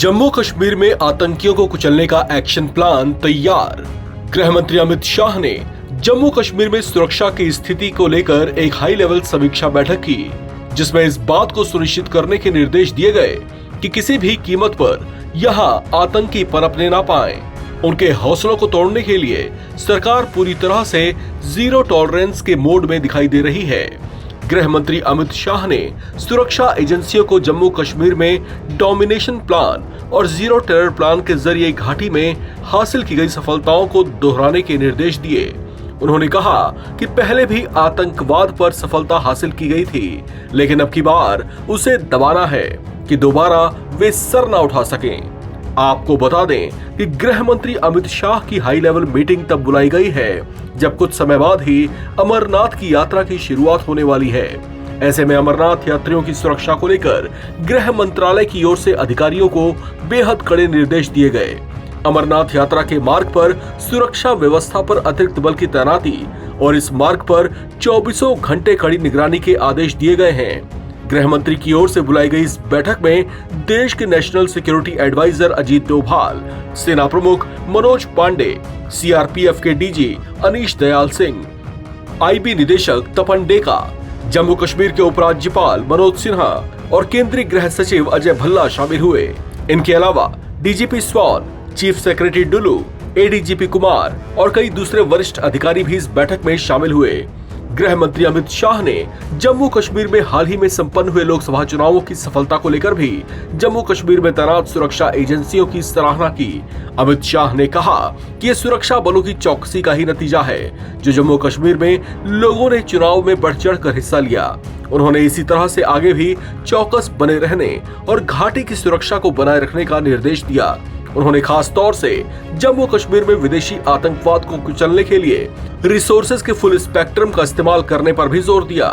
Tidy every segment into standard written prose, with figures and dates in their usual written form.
जम्मू कश्मीर में आतंकियों को कुचलने का एक्शन प्लान तैयार। गृह मंत्री अमित शाह ने जम्मू कश्मीर में सुरक्षा की स्थिति को लेकर एक हाई लेवल समीक्षा बैठक की, जिसमें इस बात को सुनिश्चित करने के निर्देश दिए गए कि किसी भी कीमत पर यहां आतंकी पनपने ना पाए। उनके हौसलों को तोड़ने के लिए सरकार पूरी तरह से जीरो टॉलरेंस के मोड में दिखाई दे रही है। गृह मंत्री अमित शाह ने सुरक्षा एजेंसियों को जम्मू कश्मीर में डोमिनेशन प्लान और जीरो टेरर प्लान के जरिए घाटी में हासिल की गई सफलताओं को दोहराने के निर्देश दिए। उन्होंने कहा कि पहले भी आतंकवाद पर सफलता हासिल की गई थी, लेकिन अब की बार उसे दबाना है कि दोबारा वे सर न उठा सकें। आपको बता दें कि गृह मंत्री अमित शाह की हाई लेवल मीटिंग तब बुलाई गई है जब कुछ समय बाद ही अमरनाथ की यात्रा की शुरुआत होने वाली है। ऐसे में अमरनाथ यात्रियों की सुरक्षा को लेकर गृह मंत्रालय की ओर से अधिकारियों को बेहद कड़े निर्देश दिए गए। अमरनाथ यात्रा के मार्ग पर सुरक्षा व्यवस्था पर अतिरिक्त बल की तैनाती और इस मार्ग पर 24 घंटे कड़ी निगरानी के आदेश दिए गए हैं। गृह मंत्री की ओर से बुलाई गई इस बैठक में देश के national security adviser Ajit Doval, सेना प्रमुख मनोज पांडे, सीआरपीएफ के डीजी अनीश दयाल सिंह, आईबी निदेशक तपन डेका, जम्मू कश्मीर के उपराज्यपाल मनोज सिन्हा और केंद्रीय गृह सचिव अजय भल्ला शामिल हुए। इनके अलावा डीजीपी स्वान, चीफ सेक्रेटरी डुलू, एडीजीपी कुमार और कई दूसरे वरिष्ठ अधिकारी भी इस बैठक में शामिल हुए। गृह मंत्री अमित शाह ने जम्मू कश्मीर में हाल ही में संपन्न हुए लोकसभा चुनावों की सफलता को लेकर भी जम्मू कश्मीर में तैनात सुरक्षा एजेंसियों की सराहना की। अमित शाह ने कहा कि ये सुरक्षा बलों की चौकसी का ही नतीजा है, जो जम्मू कश्मीर में लोगों ने चुनाव में बढ़ चढ़ कर हिस्सा लिया। उन्होंने इसी तरह से आगे भी चौकस बने रहने और घाटी की सुरक्षा को बनाए रखने का निर्देश दिया। उन्होंने खास तौर से जम्मू कश्मीर में विदेशी आतंकवाद को कुचलने के लिए रिसोर्सेज के फुल स्पेक्ट्रम का इस्तेमाल करने पर भी जोर दिया।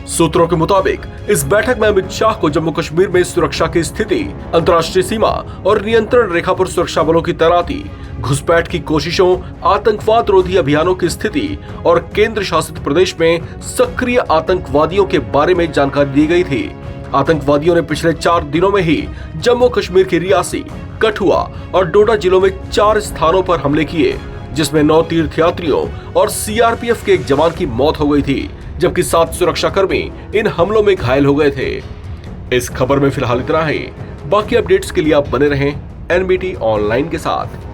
सूत्रों के मुताबिक इस बैठक में अमित शाह को जम्मू कश्मीर में सुरक्षा की स्थिति, अंतर्राष्ट्रीय सीमा और नियंत्रण रेखा पर सुरक्षा बलों की तैनाती, घुसपैठ की कोशिशों, आतंकवाद रोधी अभियानों की स्थिति और केंद्र शासित प्रदेश में सक्रिय आतंकवादियों के बारे में जानकारी दी गई थी। आतंकवादियों ने पिछले 4 दिनों में ही जम्मू कश्मीर के रियासी, कठुआ और डोडा जिलों में 4 स्थानों पर हमले किए, जिसमें 9 तीर्थयात्रियों और सीआरपीएफ के एक जवान की मौत हो गई थी, जबकि 7 सुरक्षाकर्मी इन हमलों में घायल हो गए थे। इस खबर में फिलहाल इतना ही। बाकी अपडेट्स के लिए आप बने रहें एनबीटी ऑनलाइन के साथ।